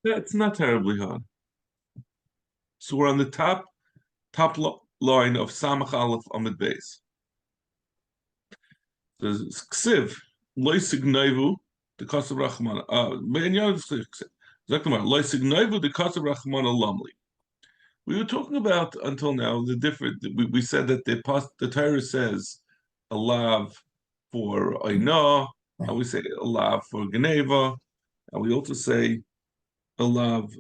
That's not terribly hard. So we're on the line of Samach Aleph Amid Beis. There's Ksiv, Loy Signevu, the Kosav Rachman. Loy Signevu, the Kosav Rachman Lamli. We were talking about until now the different. We said that the Torah says a lav for Oina, and we say a lav for Geneva, and we also say a lav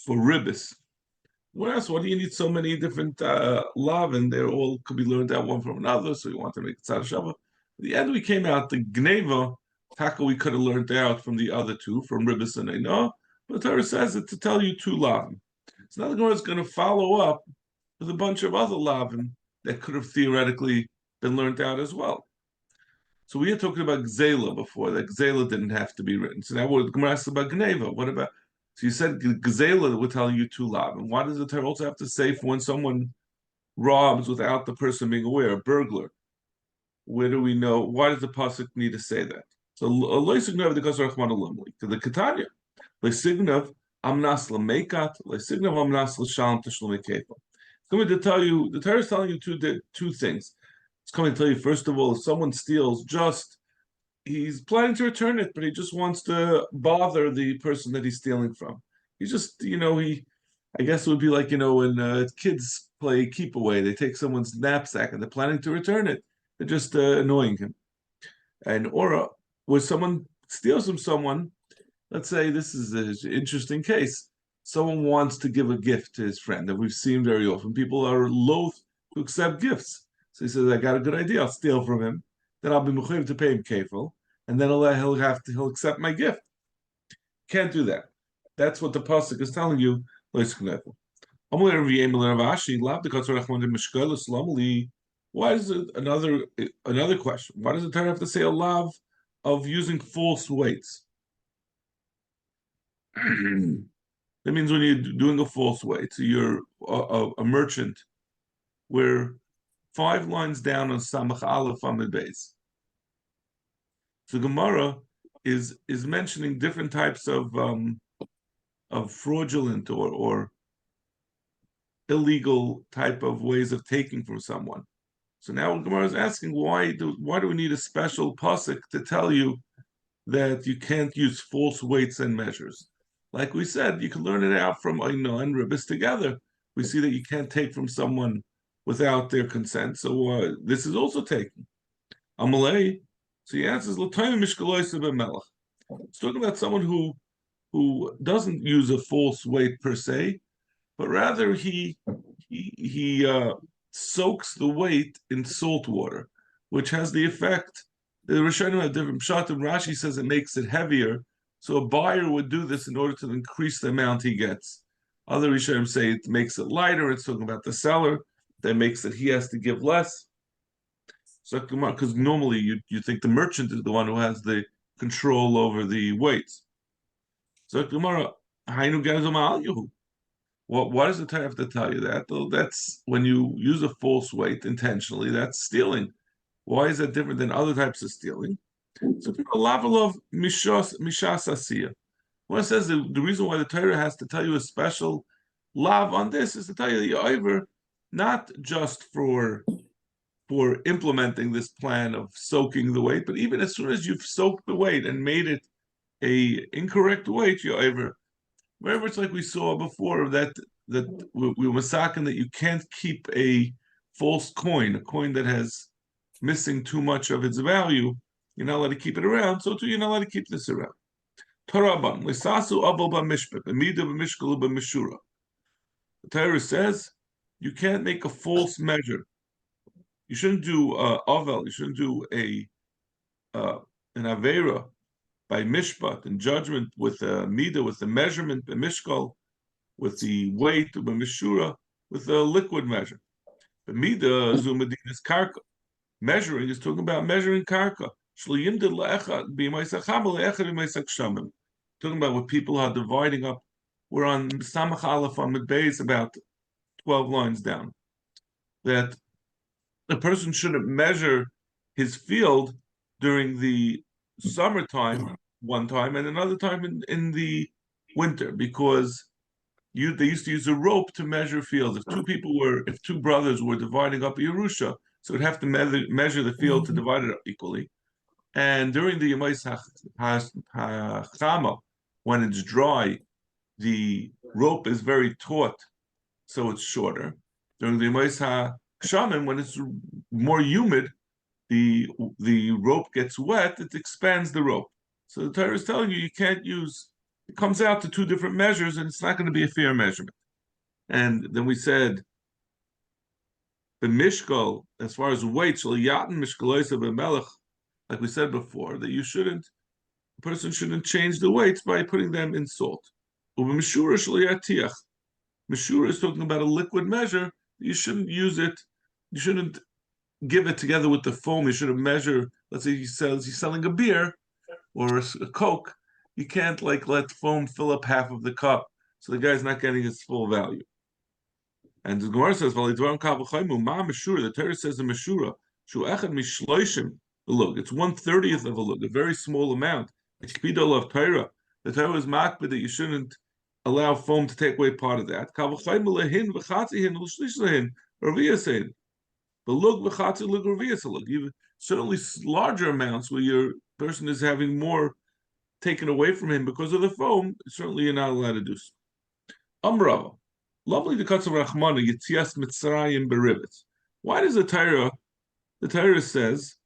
for Ribbis. What else? Why do you need so many different lav, and they all could be learned out one from another? So you want to make tzad shava. At the end, we came out the Geneva. Taka we could have learned out from the other two, from Ribbis and Oina, but the Torah says it to tell you two lav. So now the Gemara is going to follow up with a bunch of other lavin that could have theoretically been learned out as well. So we had talked about Gzela before, that Gzela didn't have to be written. So now we're Gemara asks about Gneva. What about, so you said Gzela would tell you two lavin. Why does the Torah also have to say for when someone robs without the person being aware, a burglar? Where do we know, why does the Pasuk need to say that? So, the Ketanya, Amnas Lamekat, Lesignav Amnas L'Shalom Tishlamikefa. It's coming to tell you, the Torah is telling you two things. It's coming to tell you, first of all, if someone steals, he's planning to return it, but he just wants to bother the person that he's stealing from. He just, I guess it would be like, when kids play keep away, they take someone's knapsack and they're planning to return it. They're just annoying him. And or where someone steals from someone, let's say this is an interesting case. Someone wants to give a gift to his friend that we've seen very often. People are loath to accept gifts. So he says, I got a good idea. I'll steal from him. Then I'll be mechuyev to pay him kefil. And then he'll accept my gift. Can't do that. That's what the pasuk is telling you. Why is it another question? Why does the Torah have to say a lav of using false weights? That means when you're doing a false weight, so you're a merchant, we're 5 lines down on Samach Aleph Amid Beis. So Gemara is mentioning different types of fraudulent or illegal type of ways of taking from someone. So now Gemara is asking, why do we need a special pasuk to tell you that you can't use false weights and measures? Like we said, you can learn it out from Oina and Ribbis together. We see that you can't take from someone without their consent. So this is also taken. Amalei. So he answers, it's talking about someone who doesn't use a false weight per se, but rather he soaks the weight in salt water, which has the effect. The Rishonim have different pshatim. Rashi says it makes it heavier. So a buyer would do this in order to increase the amount he gets. Other Rishonim say it makes it lighter. It's talking about the seller. That makes it he has to give less. So because normally you think the merchant is the one who has the control over the weights. So Gemara, why does the Torah have to tell you that? Well, that's when you use a false weight intentionally. That's stealing. Why is that different than other types of stealing? So a level of mishas asiya. When it says the reason why the Torah has to tell you a special lav on this is to tell you that you're over not just for implementing this plan of soaking the weight, but even as soon as you've soaked the weight and made it a incorrect weight, you're over. Wherever it's like we saw before that we were masakin that you can't keep a false coin, a coin that has missing too much of its value. You're not allowed to keep it around, so too you're not allowed to keep this around. Toraban, lisasu abel b'mishpeh, b'mida b'mishkalu b'mishura. The Torah says you can't make a false measure. You shouldn't do avel. You shouldn't do an avera by mishpat and judgment with a mida, with the measurement, b'mishkal, with the weight, b'mishura, with a liquid measure. The mida zumadinas karka. Measuring is talking about measuring karka. Talking about what people are dividing up. We're on Samach Aleph on Midbeis, about 12 lines down. That a person shouldn't measure his field during the summertime one time and another time in the winter because they used to use a rope to measure fields. If two brothers were dividing up Yerusha, so they'd have to measure the field to divide it up equally. And during the Yemais HaChama, when it's dry, the rope is very taut, so it's shorter. During the Yemais HaKshamim, when it's more humid, the rope gets wet, it expands the rope. So the Torah is telling you can't use, it comes out to two different measures, and it's not going to be a fair measurement. And then we said, the mishkal, as far as weight, like we said before, that a person shouldn't change the weights by putting them in salt. Mishura is talking about a liquid measure. You shouldn't use it. You shouldn't give it together with the foam. You shouldn't measure. Let's say he's selling a beer or a Coke. You can't let foam fill up half of the cup, so the guy's not getting its full value. And the Gemara says, the Torah says in Meshura, look, it's 1/30 of a look, a very small amount. It's kpidol of Torah. The Torah is makbid that you shouldn't allow foam to take away part of that. But look, certainly larger amounts where your person is having more taken away from him because of the foam, certainly you're not allowed to do so. Amrava. Lovely the cuts of Rachmana, Yitzias Mitzrayim Beribitz. Why does the Torah says,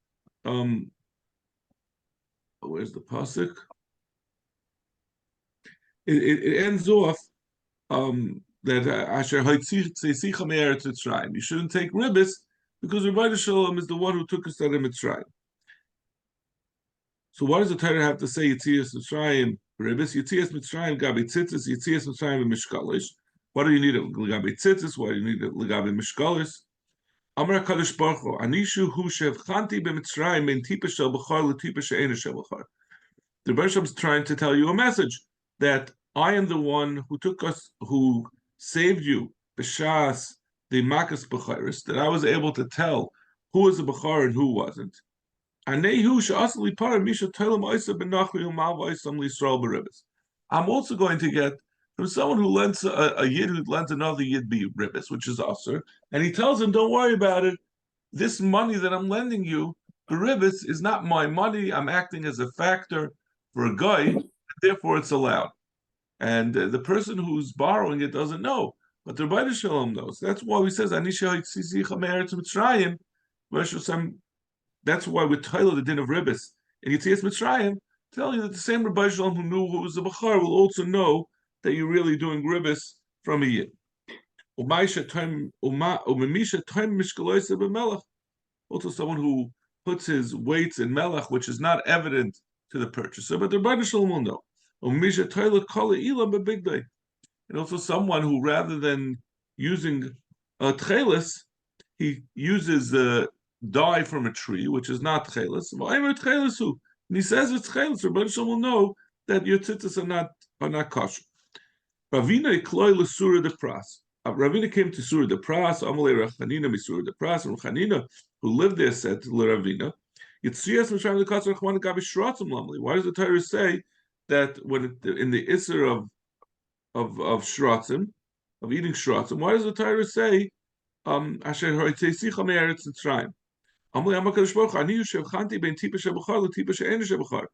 where's the pasuk? It ends off that Asher Haitzich Me'eretz Mitzrayim. You shouldn't take ribbis because Rabbi Shalom is the one who took us out of Mitzrayim. So why does the Torah have to say Yitzias Mitzrayim Beribitz? Yitzias Mitzrayim Gabi Tzitzis, Yitzias Mitzrayim Mishkalish. Why do you need it Legabe Tzitzis? Why do you need it Legabe Mishkalis? Amar HaKadosh Baruch Hu, Anishu Hu Shevchanti BeMitzrayim Ben Tipa Shel B'char LeTipa She'ena Shel B'char. The Rebbe is trying to tell you a message that I am the one who saved you, B'shas the Makas B'charis, that I was able to tell who was a B'char and who wasn't. Anehu She'asli Par Misha Tolam Oisa B'Nachri U'Mal V'Oisam L'Yisrael B'Ribbis. I'm also going to get from someone who lends a yid who lends another yid ribbis, which is usher, and he tells him, "Don't worry about it. This money that I'm lending you, the ribbis, is not my money. I'm acting as a factor for a guy, and therefore it's allowed." And the person who's borrowing it doesn't know, but the Rebbe Shalom knows. That's why he says, that's why we title the din of ribbis in Yitzias Mitzrayim, telling you that the same Rebbe Shalom who knew who was a bachar will also know that you're really doing ribbis from a yid. Also, someone who puts his weights in melech, which is not evident to the purchaser, but the Rebbe Shalom will know. And also someone who, rather than using a tchelis, he uses the dye from a tree, which is not tchelis. And he says it's tchelis. The Rebbe Shalom will know that your tzitzis are not kosher. Ravina kloy l'sura de pras. Ravina came to Surah de Pras. Amalei Rachanina misura de Pras. And Rachanina, who lived there, said to Ravina, "Yitziyas m'shav lekatz rachman gabi shratzim lamli." Why does the Torah say that when in the isser of shratzim, of eating shratzim, why does the Torah say asher ha'itzeisicha me'eretz Mitzrayim? Amalei Amakadosh Baruch Hu, ani yushev chanti ben tipa shebachar letipa she'ena shebachar.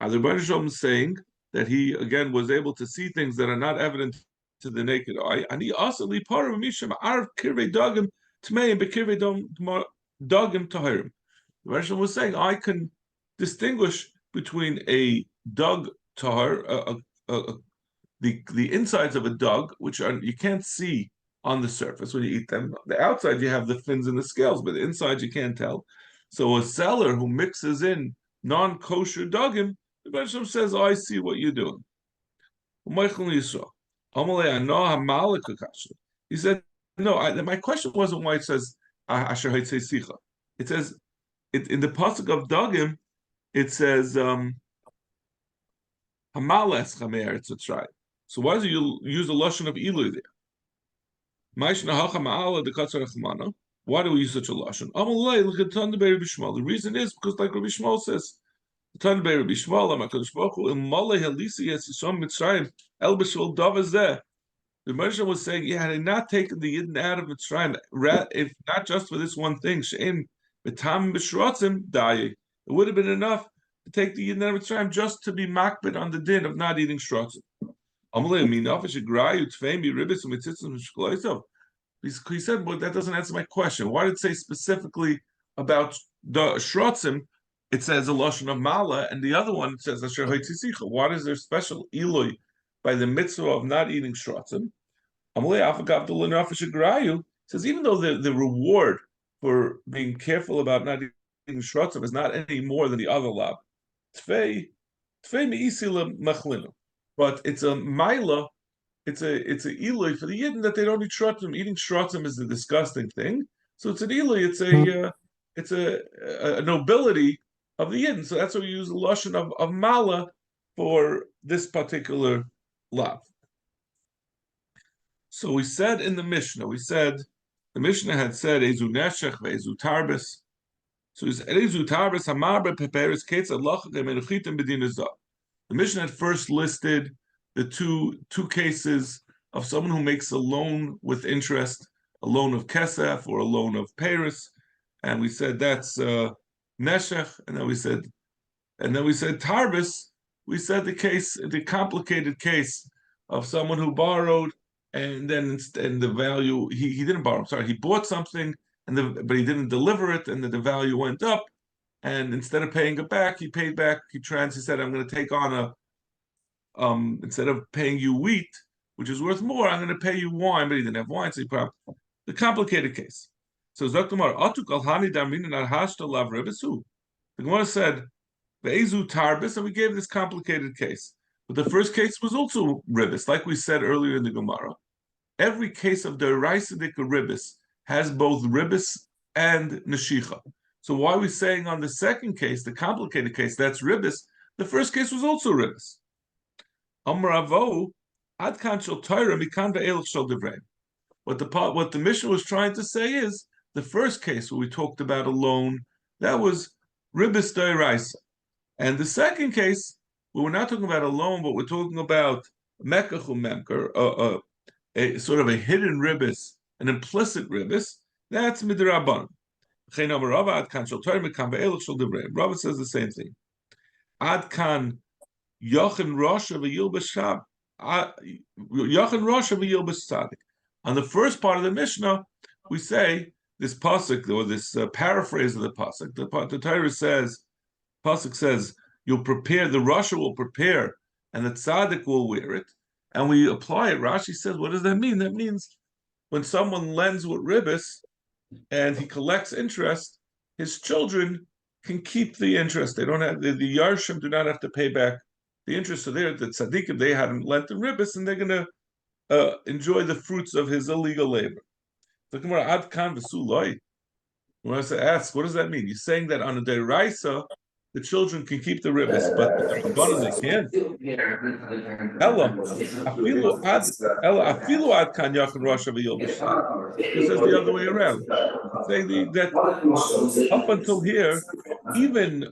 The Rebbe Shalom is saying that he again was able to see things that are not evident to the naked eye. And he also liparim misham arv kirvei dagim tmeim bekirvei dagim tahirim. The Rebbe Shalom was saying I can distinguish between a dug tahir, the insides of a dug, which you can't see on the surface when you eat them. The outside you have the fins and the scales, but the inside you can't tell. So a seller who mixes in non-kosher dugim, the Rebbe Shalom says, "I see what you're doing." He said, "No, my question wasn't why it says Asher Haitzei. It says in the pasuk of dugim, it says Hamales Chame'eretz Mitzrayim. So why do you use the lashon of Ilu there? Why do we use such a lashon? The reason is because, like Rabbi Shmuel says, Tan be Rabbi Shmuel, HaKadosh Baruch Hu, Im Malay Halisi Yes Yisrael Mitzrayim, El B'Shul Davazeh. The Moshe was saying, yeah, had I not taken the Yidden out of Mitzrayim, if not just for this one thing, She'em B'Tam B'Shrotzim Daye, it would have been enough to take the Yidden out of Mitzrayim just to be makbid on the din of not eating shrotzim. He said, but that doesn't answer my question. Why did it say specifically about the shrotzim? It says a lashon of mala, and the other one it says asher haitzisicha. Why is there special ilui by the mitzvah of not eating shrotzim? Says even though the reward for being careful about not eating shrotzim is not any more than the other lab, but it's a maila, it's a ilui for the yidden that they don't eat shrotzim. Eating shrotzim is a disgusting thing, so it's an ilui. It's a nobility of the yidden. So that's why we use the lashon of mala for this particular love. So we said in the Mishnah, the Mishnah had said ezu neshech ve'ezu tarbis. So it's ezu tarbis hamarbe peperes ketz alocha gemenuchitim bedinazah. The Mishnah had first listed the two cases of someone who makes a loan with interest, a loan of kesef or a loan of paris, and we said that's neshech, and then we said tarbis. We said the complicated case of someone who borrowed and the value he didn't borrow. Sorry, he bought something but he didn't deliver it, and the value went up. And instead of paying it back, he paid back. He said, "I'm going to take on instead of paying you wheat, which is worth more, I'm going to pay you wine." But he didn't have wine, so he probably the complicated case. So Zaktumar Atuk Alhani Darmin and Hashta Lav Rebesu. The Gemara said, "Ve'ezu Tarbis," and we gave this complicated case. But the first case was also ribis, like we said earlier in the Gemara. Every case of the Raisidik ribis has both ribis and neshicha. So why are we saying on the second case, the complicated case, that's ribis? The first case was also ribis. What the Mishnah was trying to say is the first case where we talked about a loan, that was ribis d'oraisa, and the second case where we're not talking about a loan, but we're talking about mekach memker, a sort of a hidden ribis, an implicit ribis. That's midrabanan. Rava says the same thing. Ad kan yachin rosha v'yilbash tzadik. On the first part of the Mishnah, we say this pasuk or this paraphrase of the pasuk. The Torah says, pasuk says, "You'll prepare. The Rasha will prepare, and the tzaddik will wear it." And we apply it. Rashi says, "What does that mean?" That means when someone lends with ribis and he collects interest, his children can keep the interest. They don't have the yarshim do not have to pay back the interest. So they're the tzaddikim, they hadn't lent the ribis, and they're going to enjoy the fruits of his illegal labor. So Gemara ad kan v'suloi. We want to ask, what does that mean? You're saying that on a deraisa, the children can keep the ribis, but the rabbanon they can't. Ella, afilu ad kan yachin rasha v'yilbash. It says the other way around. It's saying that up until here, even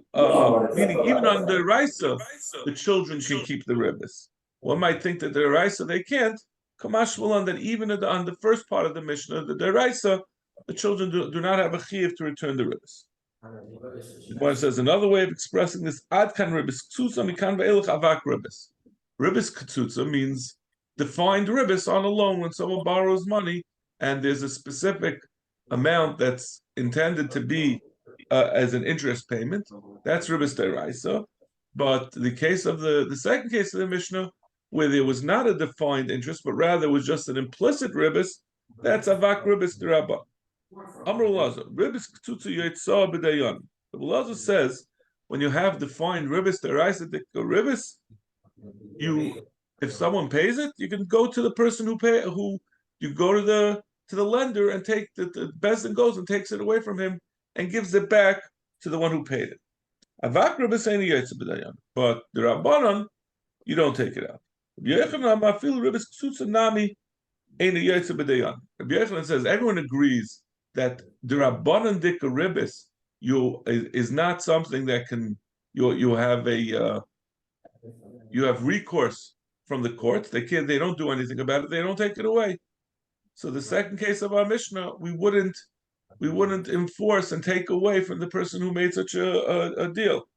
meaning even on the deraisa, the children can keep the ribis. One might think that the deraisa they can't. Kamash Malan that even on the first part of the Mishnah, the deraisa, the children do not have a chiyuv to return the ribis. The Gemara says another way of expressing this: Ad kan ribis ktsutza mikan ve'elach avak ribis. Ribis ktsutza means defined ribis on a loan when someone borrows money and there's a specific amount that's intended to be as an interest payment. That's ribis deraisa. But the case of the second case of the Mishnah, where there was not a defined interest, but rather was just an implicit ribis, that's avak ribis derabba. Amr Lazar, ribis k'tutzu yitzah b'dayan. The Lazar says when you have defined ribis deraisa ribis, if someone pays it, you can go to the person who you go to the lender and take the bezdin goes and takes it away from him and gives it back to the one who paid it. Avak ribis ain't yitzah b'dayan, but the rabbanon you don't take it out. Rabbi Yochanan says everyone agrees that the rabbanon dika ribis is not something that you have you have recourse from the courts. They don't do anything about it. They don't take it away. So the second case of our Mishnah, we wouldn't enforce and take away from the person who made such a deal.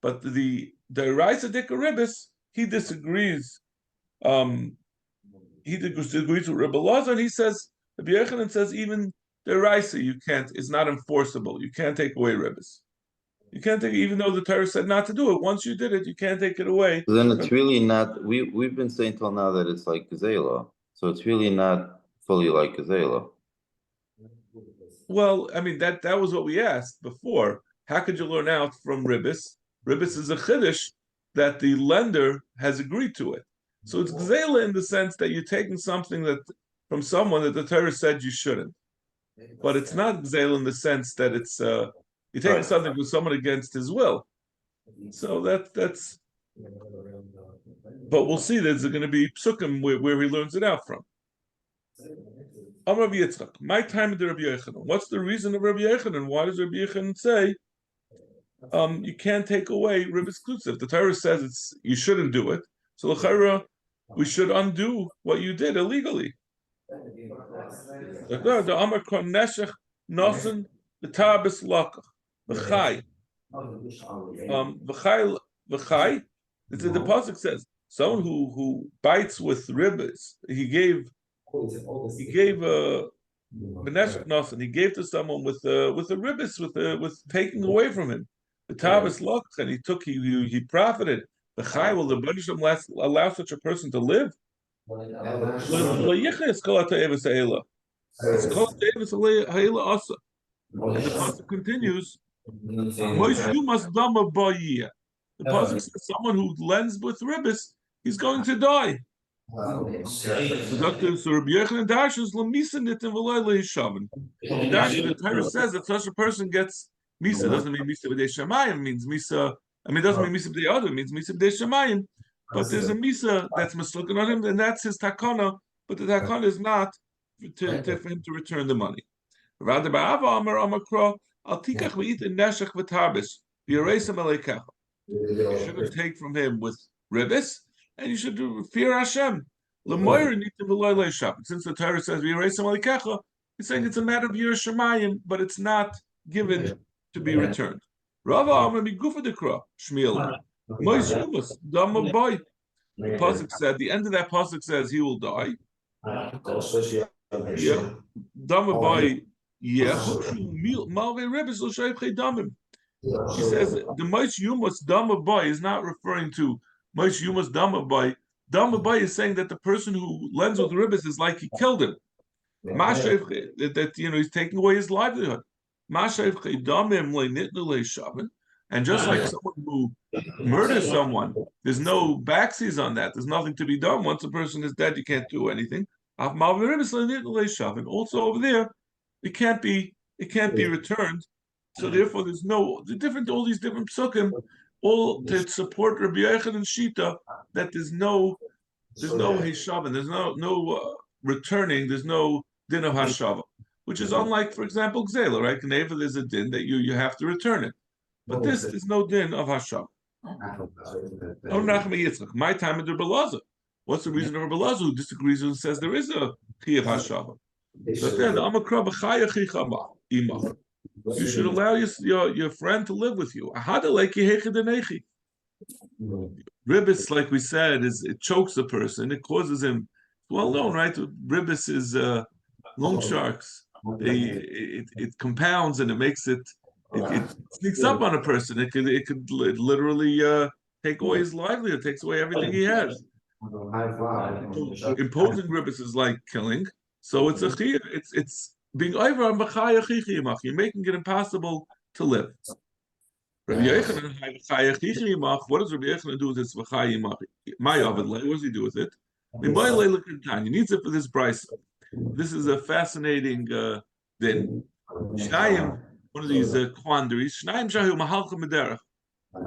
But the Raisa Dikaribis, he disagrees. He disagrees with Rebbe Lazar, and he says Rabbi Yochanan says even the Raisa is not enforceable. You can't take away ribbis. You can't take it, even though the Torah said not to do it. Once you did it, you can't take it away. So then it's really not. We've been saying till now that it's like Gazela, so it's really not fully like Gazela. Well, I mean that was what we asked before. How could you learn out from ribbis? Ribbis is a chiddush that the lender has agreed to it. So it's gzela in the sense that you're taking something that from someone that the Torah said you shouldn't. But it's not gzela in the sense that it's you're taking something with someone against his will. So that's. But we'll see. There's going to be psukim where he learns it out from. Rabbi Yitzchak, my time of the Rabbi Yochanan. What's the reason of Rabbi Yochanan? Why does Rabbi Yochanan say you can't take away rib exclusive? The Torah says you shouldn't do it. So l'chayra, we should undo what you did illegally. The Amar Kon Neshech Nosen the Tabis Lakach V'chai V'chai. The pasuk says someone who bites with ribbis. He gave Beneshech Nosen. He gave to someone with a ribbis with taking away from him. The Tabis Lakach, and he profited. V'chai, will the Rebbeinu allow such a person to live? It's called Ha'ela also. And the pasuk continues. The pasuk says someone who lends with ribbis, he's going to die. The Torah says that such a person gets misa. Doesn't mean misa b'dei shamayim. Means misa. I mean, it doesn't mean misa b'dei other. It means misa b'dei shamayim. But there's a misa that's mislooking on him, and that's his takana. But the takana is not for him to return the money. Rather, Bava Amar Amakra Al Tikach V'It Neshech V'Tarbis V'Yareisam Aleikecha. You shouldn't take from him with ribbis, and you should fear Hashem. L'moyer nitim v'loy leishap. Since the Torah says V'Yareisam Aleikecha, he's saying it's a matter of Yerushalayim, but it's not given to be returned. Rava Amar Migufa Dekra Shmiel. Mois Yumas Dama Boy. The pasuk said. The end of that pasuk says he will die. Yeah, Dama Boy. Yeah, he says the Mois Yumas Dama Boy is not referring to Mois Yumas Dama Boy. Dama Boy is saying that the person who lends with ribbis is like he killed him. That he's taking away his livelihood. And just like someone who murders someone, there's no backseas on that. There's nothing to be done. Once a person is dead, you can't do anything. And also over there, it can't be returned. So therefore, there's all these different psukim, all to support Rabbi Yochanan and Shita that there's no Heshavan, there's no returning, there's no din of Hashava, which is unlike, for example, Gzela, right? Kneva, there's a din that you have to return it. But this is no din of Hashava. My time of the Rebbe Lazar. What's the reason of Rebbe Lazar who disagrees and says there is a Chi of Hashava? You should allow your friend to live with you. Ribbis, like we said, it chokes a person. It causes him. Well known, right? Ribbis is loan sharks. It compounds and it makes it sneaks up on a person. It could literally take away his livelihood. Takes away everything he has. Imposing ribbis is like killing. So it's it's being over on b'chaya chichiyimach. You're making it impossible to live. Rabbi Yochanan, what does Rabbi Yochanan do with this b'chayimach? My oven, what does he do with it? He needs it for this brisa. This is a fascinating din. Shnayim, one of these quandaries. Shnayim shahu mahalcha mederach.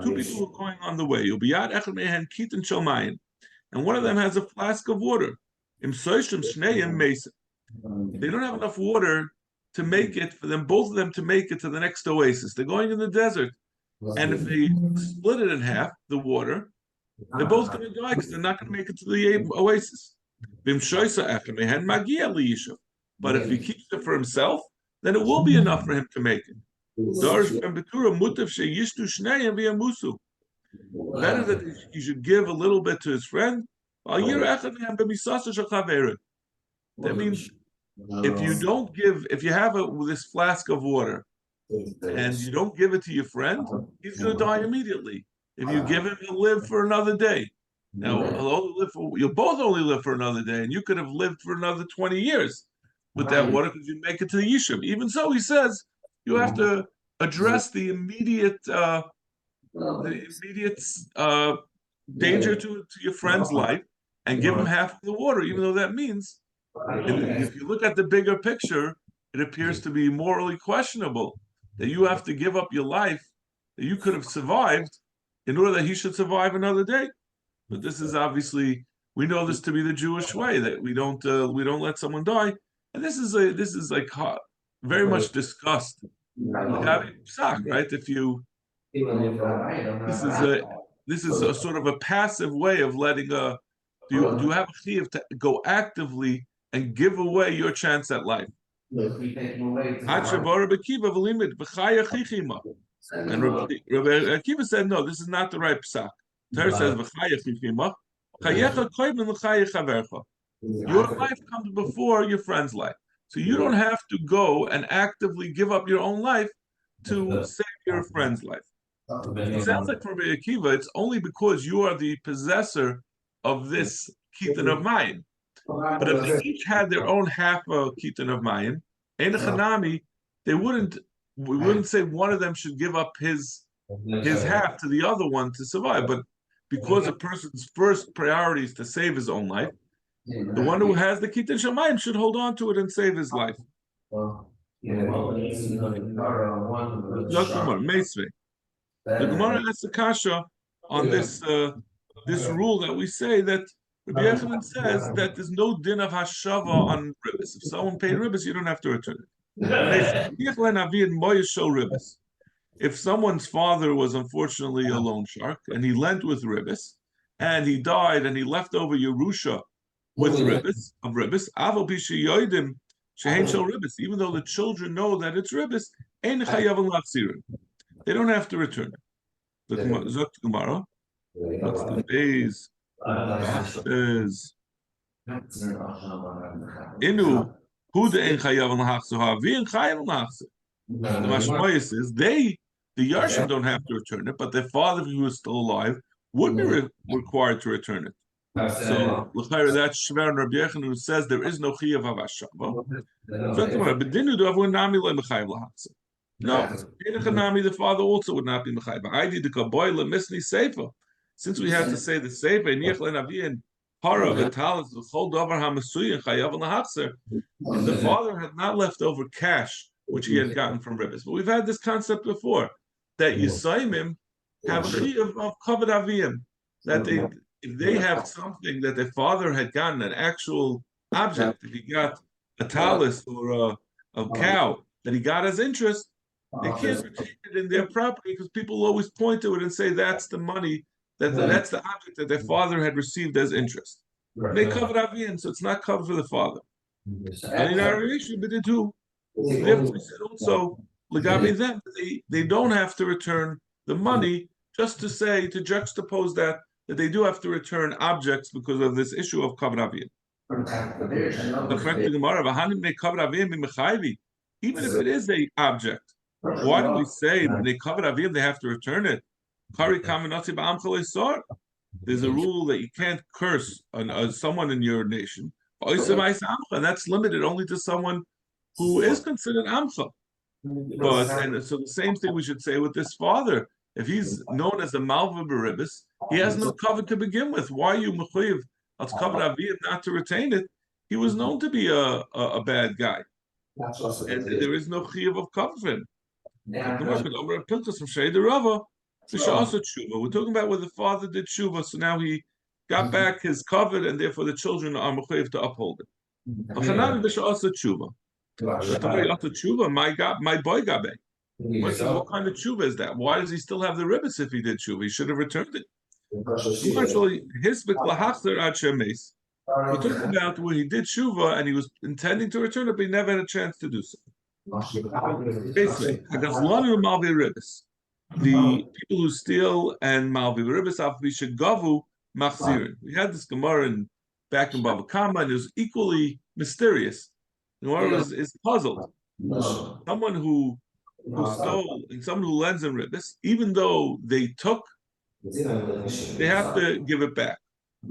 Two people are going on the way. You'll be out echad mehen kitin shalmayim, and one of them has a flask of water. Im soishim shnayim mesa. They don't have enough water to make it for them, both of them, to make it to the next oasis. They're going in the desert. and if they split it in half, the water, they're both going to die because they're not going to make it to the oasis. But if he keeps it for himself, then it will be enough for him to make it. Better that he should give a little bit to his friend. That means if you don't give, if you have this flask of water and you don't give it to your friend, he's going to die immediately. If you give him, he'll live for another day. Now, you'll both only live for another day, and you could have lived for another 20 years with that water because you make it to the Yishuv. Even so, he says you have to address the immediate danger to your friend's life and give him half of the water, even though that means, if you look at the bigger picture, it appears to be morally questionable that you have to give up your life that you could have survived in order that he should survive another day. But this is obviously, we know this to be the Jewish way, that we don't let someone die, and this is like very much discussed. Right? If you this is a sort of a passive way of letting do you have a chiyuv to go actively and give away your chance at life? And Rabbi Akiva said, no, this is not the right psak. Torah says, your life comes before your friend's life. So you don't have to go and actively give up your own life to save your friend's life. It sounds like for Rabbi Akiva, it's only because you are the possessor of this kitan of mayim. But if they each had their own half of kitan of mayim, ein chanami, we wouldn't say one of them should give up his half to the other one to survive. But because a person's first priority is to save his own life, the one who has the kitan shamayim should hold on to it and save his life. The Gemara asks the kasha on this rule that we say that Rabbi Yochanan says that there's no din of hashava on ribbis. If someone paid ribbis, you don't have to return it. If someone's father was unfortunately a loan shark and he lent with ribbis and he died and he left over Yerusha with ribbis, even though the children know that it's ribbis, they don't have to return it. The Gemara, what's the base? Says, Inu, who the ein chayav l'hachzer havi ein chayav l'hachzer. The Mashmoyah says the Yarshim don't have to return it, but their father, who was still alive, would be required to return it. So, l'chayr, that's Shver and Rabbi Yochanan who says there is no chayav havashava. No, the father also would not be mechayiv. I did the kaboy lemisni seifa. Since we have to say the seifa niach lenavi and para v'talis v'chol davar hamasuyin chayav l'hachzer, the father had not left over cash which he had gotten from ribbis. But we've had this concept before that Yisayimim have a chiyuv of kavod aviyim, that if they have something that their father had gotten, an actual object, if he got a talis or a cow that he got as interest, they can't retain it in their property because people always point to it and say that's the money, that's the object that their father had received as interest. They covered aviyim, so it's not covered for the father. And in our relation, but they do. Therefore, we said also, legabi them, they don't have to return the money, just to say, to juxtapose that they do have to return objects because of this issue of kavod aviyim. Even if it is a object, why do we say when they kavod aviyim they have to return it? There's a rule that you can't curse someone in your nation, and that's limited only to someone who is considered amcha. And so the same thing we should say with this father. If he's known as a malva beribis, he has no kavod to begin with. Why are you mechuyev als kavod aviyim not to retain it? He was known to be a bad guy, and there is no chiyuv of kavod for him. We're talking about where the father did tshuva, so now he got back his kavod, and therefore the children are mechuyev to uphold it. My boy got back. What kind of tshuva is that? Why does he still have the ribbis if he did tshuva? He should have returned it. Actually, we're talking about when he did tshuva and he was intending to return it, but he never had a chance to do so. Basically, the people who steal and malvi ribbis gavu machzirin. We had this gemara back in Bava Kama, and it was equally mysterious. The gemara is puzzled. Someone who stole and someone who lends in ribbis, even though they took, they have to give it back.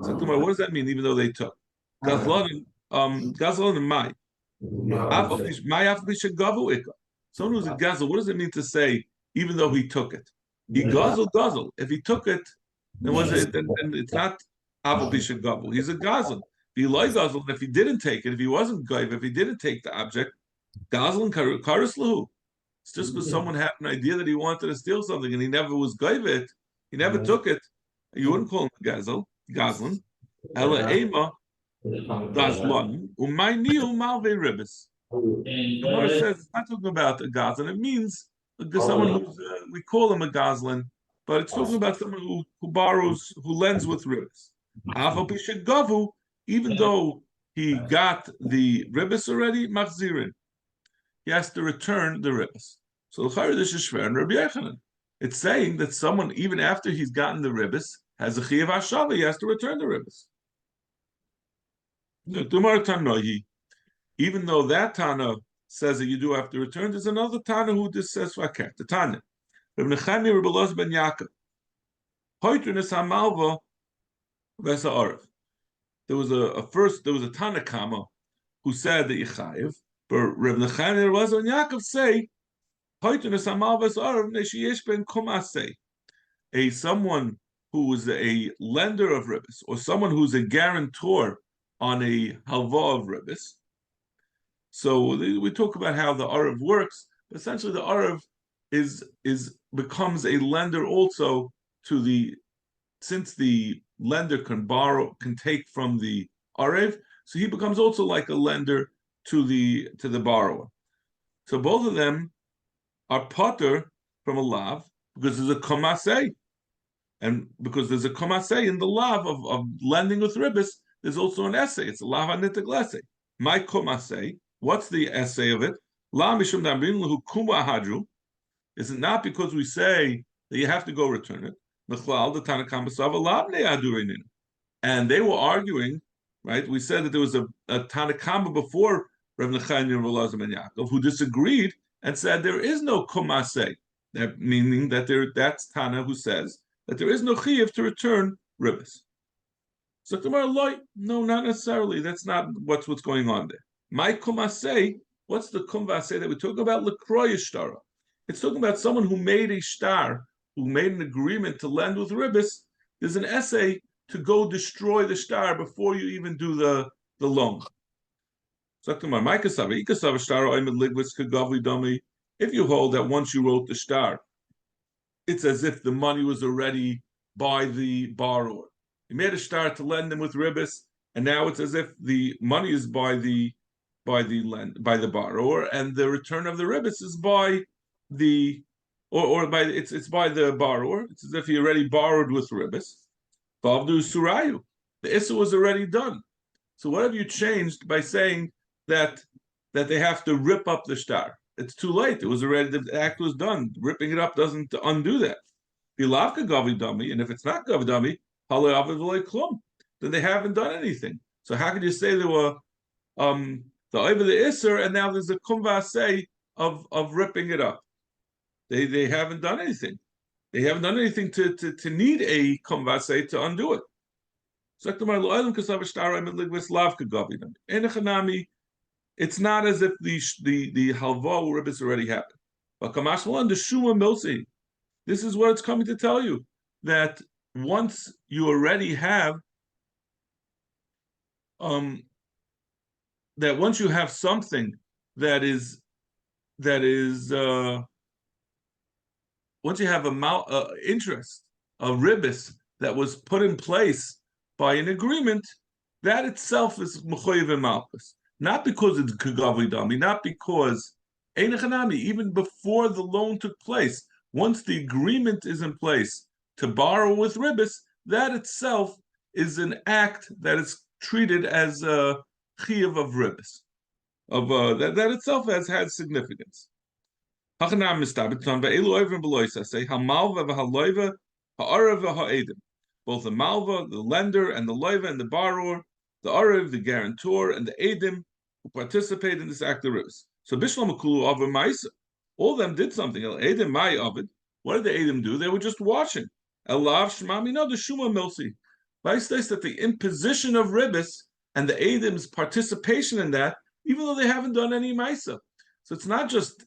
So, what does that mean? Even though they took gazlan and mai, someone who's a gazel. What does it mean to say? Even though he took it, he gazel. If he took it, then it's not aval pisha gavu. He's a gazel. If he like gazel, if he didn't take it, if he wasn't gaiv, if he didn't take the object, gazel and karis lahu. It's just because someone had an idea that he wanted to steal something and he never was gaiv it, he never took it. You wouldn't call him a gazlan. Ela ema gazlan umayniu malve ribbis. The Gemara says it's not talking about a gazlan. It means someone who we call him a gazlan, but it's talking about someone who borrows, who lends with ribbis. Gavu, even though he got the ribbis already, machzirin, he has to return the ribbis. So this is shver and Rabbi Yechanan. It's saying that someone, even after he's gotten the ribbis, has a chiyav hashava, he has to return the ribbis. The Tumar Tanohi, even though that Tana says that you do have to return, there's another Tana who just says vaket. The Tana, Rabbi Nechami Rabbi Elazar ben Yaakov, hoitrunis hamalva v'esa arav. There was a Tana Kama who said that you chayiv, but Rabbi Nechami Rabbi Elazar ben Yaakov say hoitrunis hamalva v'esa arav neshiyesh ben kumasei. Someone who is a lender of ribbis, or someone who's a guarantor on a halva of ribbis. So we talk about how the Arav works, but essentially the Arav becomes a lender also since the lender can take from the Arav, so he becomes also like a lender to the borrower. So both of them are potter from a lav because there's a komasei, and because there's a komasei in the lav of lending with ribbis, there's also an essay. It's a lav anitig lesay. My komasei. What's the essay of it? Is it not because we say that you have to go return it? And they were arguing, right? We said that there was a Tanakama before Rav Nechanya and Rav Elazar ben Yaakov who disagreed and said there is no komasei, meaning that that's Tana who says that there is no chiyuv to return ribbis. So Gemara, no, not necessarily. That's not what's going on there. My kumasei, what's the kumvasei that we talk about? Lekroya shtara. It's talking about someone who made a shtar, who made an agreement to lend with ribbis. There's an essay to go destroy the shtar before you even do the loan. If you hold that once you wrote the shtar, it's as if the money was already by the borrower. You made a shtar to lend them with ribbis, and now it's as if the money is by the borrower, and the return of the ribbis is by the it's by the borrower. It's as if he already borrowed with ribbis. Vavdu surayu. The issa was already done. So what have you changed by saying that they have to rip up the shtar? It's too late. It was already, the act was done. Ripping it up doesn't undo that. Bilavka gavidami, and if it's not gavidami, then they haven't done anything. So how could you say there were the over the Isser, and now there's a kumvasei of ripping it up? They haven't done anything. They haven't done anything to need a kumvasei to undo it. It's not as if the halva ribbis already happened. But kamashmalan the shuma milsi. This is what it's coming to tell you, that once you already have that once you have something that is once you have a interest, a ribbis that was put in place by an agreement, that itself is mechoyev malchus. Not because it's kagavi dami, not because Ein Hanami, even before the loan took place, once the agreement is in place to borrow with ribbis, that itself is an act that is treated as a chiyuv of ribbis. That itself has had significance. Both the malva, the lender, and the loiva, and the borrower, the arav, the guarantor, and the edim who participate in this act of ribbis. So Bishlam Kulu Avar Maisa, all of them did something. Edim Mai Avid. What did the edim do? They were just watching. Elav Shmami no the Shuma Milsi. Vice states that the imposition of ribbis and the edim's participation in that, even though they haven't done any Maisa. So it's not just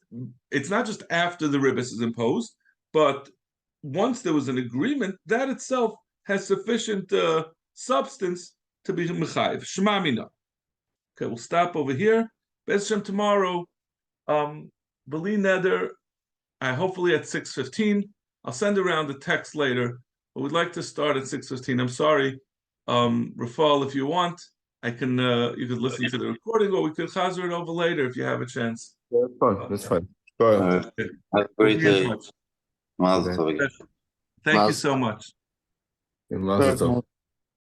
after the ribbis is imposed, but once there was an agreement, that itself has sufficient substance to be mechayiv. Shmamina. Okay, we'll stop over here. Bez Shem tomorrow. Beli Neder. Hopefully at 6:15. I'll send around the text later, but we'd like to start at 6:15. I'm sorry, Rafal, if you want, I can. You could listen to the recording, or we could chazer it over later if you have a chance. That's fine. That's fine. Go ahead. Have a great day. Mazel tov again. Thank you so much. Mazel tov.